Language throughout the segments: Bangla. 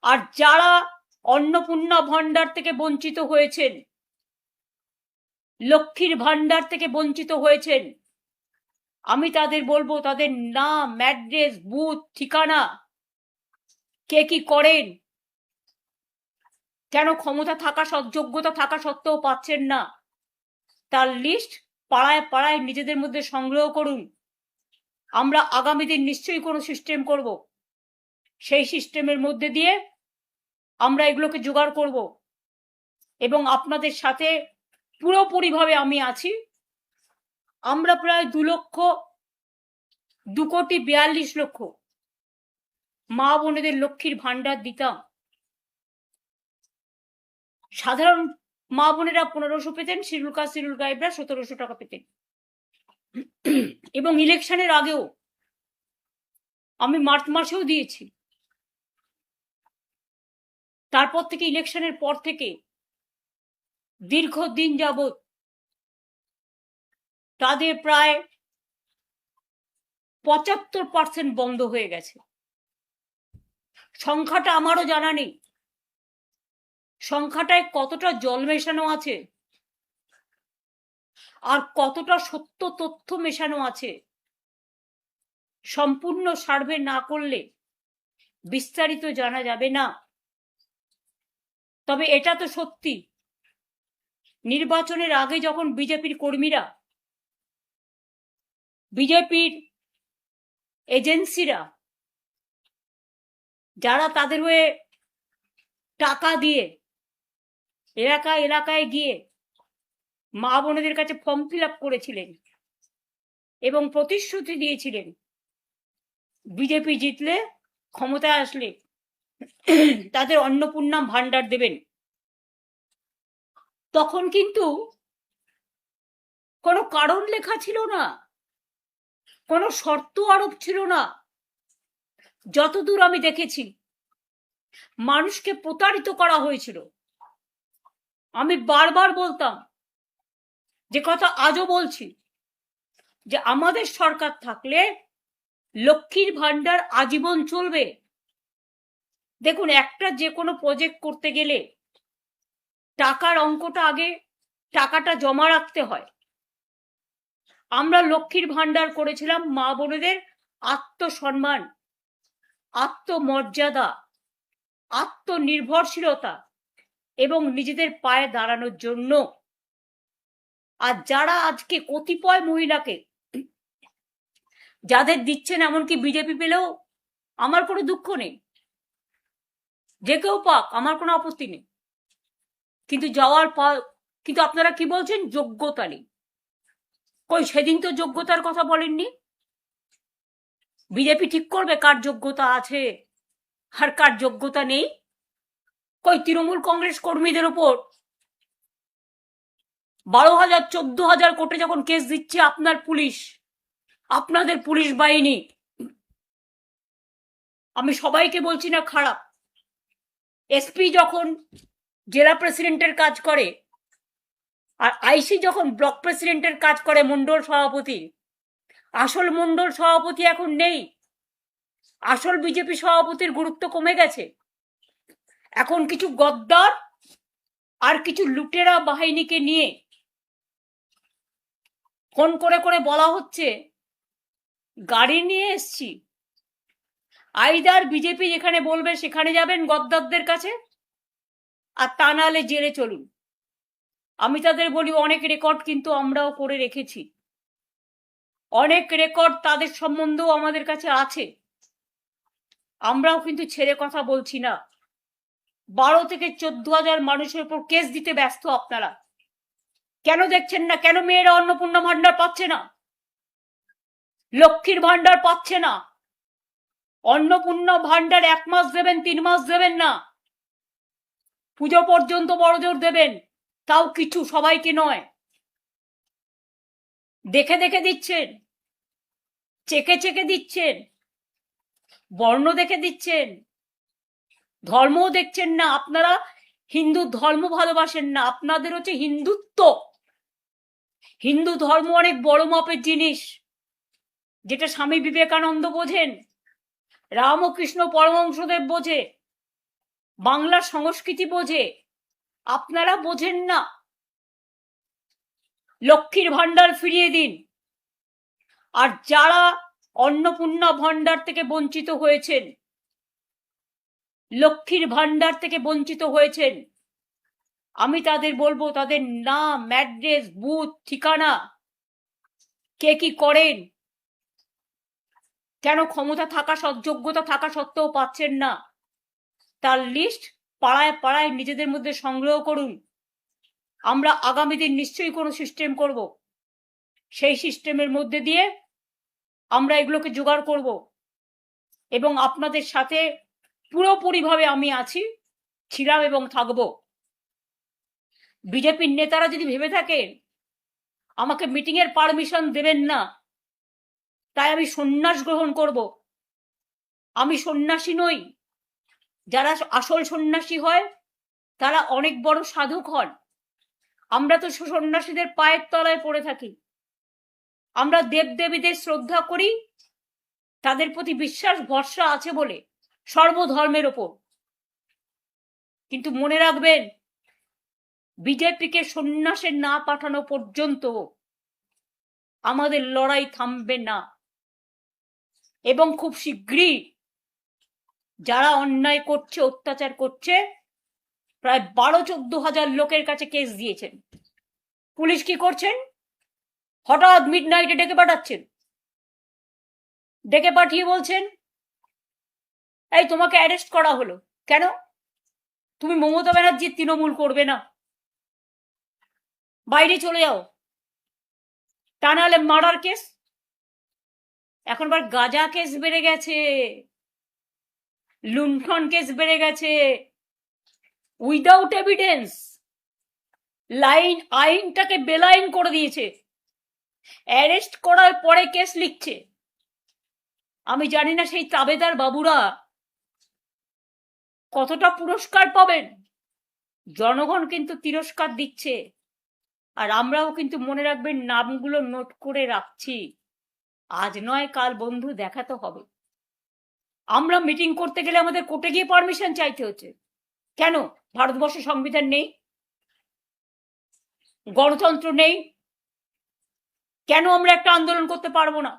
আর যারা অন্নপূর্ণা ভান্ডার থেকে বঞ্চিত হয়েছেন, লক্ষ্মীর ভান্ডার থেকে বঞ্চিত হয়েছেন, আমি তাদের বলবো তাদের নাম, অ্যাড্রেস, বুথ, ঠিকানা, কে কি করেন, কেন ক্ষমতা থাকা, যোগ্যতা থাকা সত্ত্বেও পাচ্ছেন না, তার লিস্ট পাড়ায় পাড়ায় নিজেদের মধ্যে সংগ্রহ করুন। আমরা আগামী দিন নিশ্চয়ই কোনো সিস্টেম করব, সেই সিস্টেমের মধ্যে দিয়ে আমরা এগুলোকে জোগাড় করব এবং আপনাদের সাথে পুরোপুরিভাবে আমি আছি। আমরা প্রায় 2,42,00,000 মা বোনেদের লক্ষ্মীর ভান্ডার দিতাম। সাধারণ মা বোনেরা 1500 পেতেন, শিডিউল কাস্ট শিডিউল ট্রাইবরা 1700 টাকা পেতেন। এবং ইলেকশনের আগেও আমি মার্চ মাসেও দিয়েছি। তারপর থেকে ইলেকশনের পর থেকে দীর্ঘদিন যাবৎ তাদের প্রায় 75% বন্ধ হয়ে গেছে। সংখ্যাটা আমারও জানা নেই, সংখ্যাটায় কতটা জল মেশানো আছে আর কতটা সত্য তথ্য মেশানো আছে সম্পূর্ণ সার্ভে না করলে বিস্তারিত জানা যাবে না। তবে এটা তো সত্যি, নির্বাচনের আগে যখন বিজেপির কর্মীরা, বিজেপির এজেন্সিরা, যারা তাদের হয়ে টাকা দিয়ে এলাকায় এলাকায় গিয়ে মা বোনেদের কাছে ফর্ম ফিল আপ করেছিলেন এবং প্রতিশ্রুতি দিয়েছিলেন বিজেপি জিতলে, ক্ষমতায় আসলে তাদের অন্নপূর্ণা ভান্ডার দেবেন, তখন কিন্তু কোনো কারণ লেখা ছিল না, কোনো শর্ত আরোপ ছিল না। যতদূর আমি দেখেছি মানুষকে প্রতারিত করা হয়েছিল। আমি বারবার বলতাম, যে কথা আজও বলছি, যে আমাদের সরকার থাকলে লক্ষ্মীর ভান্ডার আজীবন চলবে। দেখুন, একটা যে কোনো প্রজেক্ট করতে গেলে টাকার অঙ্কটা আগে, টাকাটা জমা রাখতে হয়। আমরা লক্ষ্মীর ভান্ডার করেছিলাম মা বোনেদের আত্মসম্মান, আত্মমর্যাদা, আত্মনির্ভরশীলতা এবং নিজেদের পায়ে দাঁড়ানোর জন্য। আর যারা আজকে কতিপয় মহিলাকে যাদের দিচ্ছেন, এমনকি বিজেপি পেলেও আমার কোনো দুঃখ নেই, যে কেউ পাক, আমার কোনো আপত্তি নেই, কিন্তু যাওয়ার পর কিন্তু আপনারা কি বলছেন, যোগ্যতা নেই। কই, সেদিন তো যোগ্যতার কথা বলেননি। বিজেপি ঠিক করবে কার যোগ্যতা আছে আর কার যোগ্যতা নেই। কই, তৃণমূল কংগ্রেস কর্মীদের উপর 12,000 14,000 কোটি যখন কেস দিচ্ছে আপনার পুলিশ, আপনাদের পুলিশ বাহিনী, আমি সবাইকে বলছি না খারাপ, এসপি যখন জেলা প্রেসিডেন্টের কাজ করে আর আইসি যখন ব্লক প্রেসিডেন্টের কাজ করে, মন্ডল সভাপতি, আসল মন্ডল সভাপতি এখন নেই। আসল বিজেপি সভাপতির গুরুত্ব কমে গেছে। এখন কিছু গদ্দার আর কিছু লুটেরা বাহিনীকে নিয়ে ফোন করে করে বলা হচ্ছে গাড়ি নিয়ে এসছি, আইদার বিজেপি যেখানে বলবে সেখানে যাবেন গদ্দারদের কাছে, আর তা নাহলে জেলে চলুন। আমি তাদের বলি, অনেক রেকর্ড কিন্তু আমরাও করে রেখেছি, অনেক রেকর্ড তাদের সম্বন্ধেও আমাদের কাছে আছে, আমরাও কিন্তু ছেড়ে কথা বলছি না। 12 থেকে 14,000 মানুষের উপর কেস দিতে ব্যস্ত আপনারা। কেন দেখছেন না? কেন মেয়েরা অন্নপূর্ণা ভান্ডার পাচ্ছে না, লক্ষ্মীর ভান্ডার পাচ্ছে না? অন্নপূর্ণা ভান্ডার 1 মাস দেবেন, 3 মাস দেবেন না, পুজো পর্যন্ত বড়জোর দেবেন, তাও কিছু, সবাইকে নয়। দেখে দেখে দিচ্ছেন, চেকে চেকে দিচ্ছেন, বর্ণ দেখে দিচ্ছেন, ধর্মও দেখছেন না। আপনারা হিন্দু ধর্ম ভালোবাসেন না, আপনাদের হচ্ছে হিন্দুত্ব। হিন্দু ধর্ম অনেক বড় মাপের জিনিস, যেটা স্বামী বিবেকানন্দ বোঝেন, রামকৃষ্ণ পরমহংসদেব বোঝে, বাংলা সংস্কৃতি বোঝে, আপনারা বোঝেন না। লক্ষ্মীর ভান্ডার ফিরিয়ে দিন। আর যারা অন্নপূর্ণা ভান্ডার থেকে বঞ্চিত হয়েছেন, লক্ষ্মীর ভান্ডার থেকে বঞ্চিত হয়েছেন, আমি তাদের বলবো তাদের নাম, অ্যাড্রেস, বুথ, ঠিকানা, কে কি করেন, কেন ক্ষমতা থাকা যোগ্যতা থাকা সত্ত্বেও পাচ্ছেন না, তার লিস্ট পাড়ায় পাড়ায় নিজেদের মধ্যে সংগ্রহ করুন। আমরা আগামী দিন নিশ্চয়ই কোনো সিস্টেম করব, সেই সিস্টেমের মধ্যে দিয়ে আমরা এগুলোকে জোগাড় করব এবং আপনাদের সাথে পুরোপুরিভাবে আমি আছি, ছিলাম এবং থাকব। বিজেপির নেতারা যদি ভেবে থাকেন আমাকে মিটিং এর পারমিশন দেবেন না, তাই আমি সন্ন্যাস গ্রহণ করব, আমি সন্ন্যাসী নই। যারা আসল সন্ন্যাসী হয় তারা অনেক বড় সাধক হন। আমরা তো সন্ন্যাসীদের পায়ের তলায় পড়ে থাকি। আমরা দেবদেবীদের শ্রদ্ধা করি, তাদের প্রতি বিশ্বাস ভরসা আছে বলে, সর্বধর্মের ওপর। কিন্তু মনে রাখবেন, বিজেপিকে সন্ন্যাসে না পাঠানো পর্যন্ত আমাদের লড়াই থামবে না। এবং খুব শীঘ্রই যারা অন্যায় করছে, অত্যাচার করছে, প্রায় 12-14 হাজার লোকের কাছে কেস দিয়েছেন। পুলিশ কি করছেন? হঠাৎ মিডনাইটে ডেকে পাঠাচ্ছেন, ডেকে পাঠিয়ে বলছেন এই তোমাকে অ্যারেস্ট করা হলো, কেন? তুমি মমতা ব্যানার্জির তৃণমূল করবে না, বাইরে চলে যাও, তা নাহলে মার্ডার কেস। এখনবার গাঁজা কেস বেড়ে গেছে, লুণ্ঠন কেস বেড়ে গেছে, উইদাউট এভিডেন্স। আইনটাকে বেলাইন করে দিয়েছে, অ্যারেস্ট করার পরে কেস লিখছে। আমি জানি না সেই তাবেদার বাবুরা কতটা পুরস্কার পাবেন। জনগণ কিন্তু তিরস্কার দিচ্ছে, আর আমরাও কিন্তু মনে রাখবেন নামগুলো নোট করে রাখছি। আজ নয় কাল বন্ধু দেখাতে হবে। আমরা মিটিং করতে গেলে আমাদের কোর্টে গিয়ে পারমিশন চাইতে হচ্ছে, কেন? ভারতবর্ষে সংবিধান নেই, গণতন্ত্র নেই, কেন আমরা একটা আন্দোলন করতে পারবো না?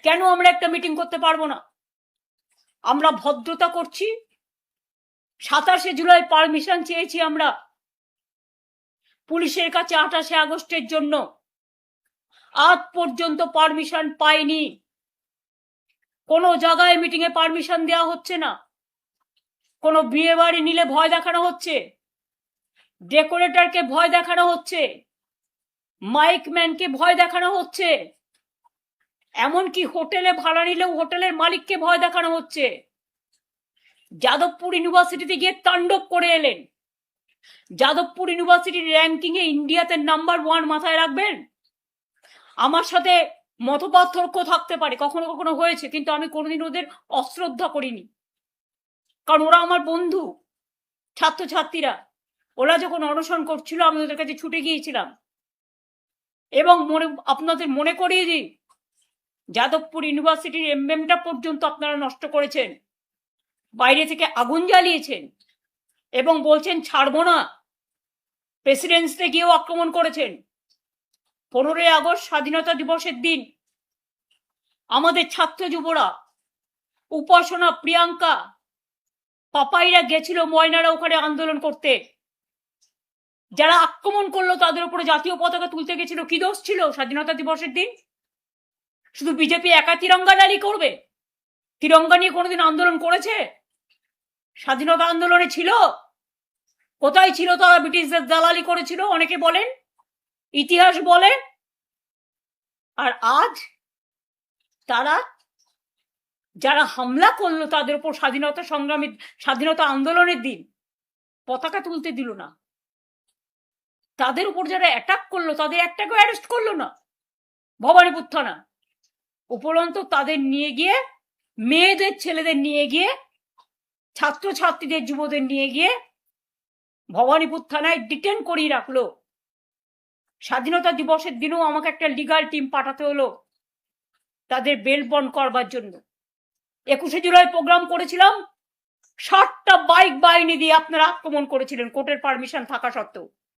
কেন আমরা একটা মিটিং করতে পারবো না? আমরা ভদ্রতা করছি। 27শে জুলাই পারমিশন চেয়েছি আমরা পুলিশের কাছে 28শে আগস্টের জন্য, আজ পর্যন্ত পারমিশন পাইনি। কোনো জায়গায় মিটিং এ পারমিশন দেওয়া হচ্ছে না। কোনো বিয়ে বাড়ি নিলে ভয় দেখানো হচ্ছে, ডেকোরেটরকে ভয় দেখানো হচ্ছে, মাইক ম্যানকে ভয় দেখানো হচ্ছে, এমনকি হোটেলে ভাড়া নিলেও হোটেলের মালিককে ভয় দেখানো হচ্ছে। যাদবপুর ইউনিভার্সিটিতে গিয়ে তাণ্ডব করে এলেন। যাদবপুর ইউনিভার্সিটির র্যাঙ্কিং এ ইন্ডিয়াতে নাম্বার 1 মাথায় রাখবেন। আমার সাথে মতপার্থক্য থাকতে পারে, কখনো কখনো হয়েছে, কিন্তু আমি কোনোদিন ওদের অশ্রদ্ধা করিনি, কারণ ওরা আমার বন্ধু। ছাত্রছাত্রীরা ওরা যখন অনশন করছিল আমি ওদের কাছে ছুটে গিয়েছিলাম। এবং আপনাদের মনে করিয়ে দিই, যাদবপুর ইউনিভার্সিটির এমএমটা পর্যন্ত আপনারা নষ্ট করেছেন, বাইরে থেকে আগুন জ্বালিয়েছেন এবং বলছেন ছাড়বো না। প্রেসিডেন্সিতে গিয়েও আক্রমণ করেছেন। 15ই আগস্ট স্বাধীনতা দিবসের দিন আমাদের ছাত্র যুবরা, উপাসনা, প্রিয়াঙ্কা, পাপাইরা গেছিল ময়নারা ওখানে আন্দোলন করতে। যারা আক্রমণ করলো তাদের উপরে জাতীয় পতাকা তুলতে গেছিল, কি দোষ ছিল স্বাধীনতা দিবসের দিন? শুধু বিজেপি একা তিরঙ্গা র্যালি করবে? তিরঙ্গা নিয়ে কোনোদিন আন্দোলন করেছে? স্বাধীনতা আন্দোলনে ছিল? কোথায় ছিল তারা? ব্রিটিশদের দালালি করেছিল অনেকে বলেন, ইতিহাস বলে। আর আজ তারা যারা হামলা করলো তাদের উপর স্বাধীনতা সংগ্রামী, স্বাধীনতা আন্দোলনের দিন পতাকা তুলতে দিল না। তাদের উপর যারা অ্যাটাক করলো তাদের একটাকেও অ্যারেস্ট করলো না ভবানীপুর থানা। উপরন্ত তাদের নিয়ে গিয়ে, মেয়েদের ছেলেদের নিয়ে গিয়ে, ছাত্রছাত্রীদের যুবদের নিয়ে গিয়ে ভবানীপুর থানায় ডিটেন করিয়ে রাখলো। স্বাধীনতা দিবসের দিনও আমাকে একটা লিগাল টিম পাঠাতে হলো তাদের বেল বন্ড করবার জন্য। 21শে জুলাই প্রোগ্রাম করেছিলাম, 60টা বাইক বাহিনী দিয়ে আপনারা আক্রমণ করেছিলেন কোর্টের পারমিশন থাকা সত্ত্বেও।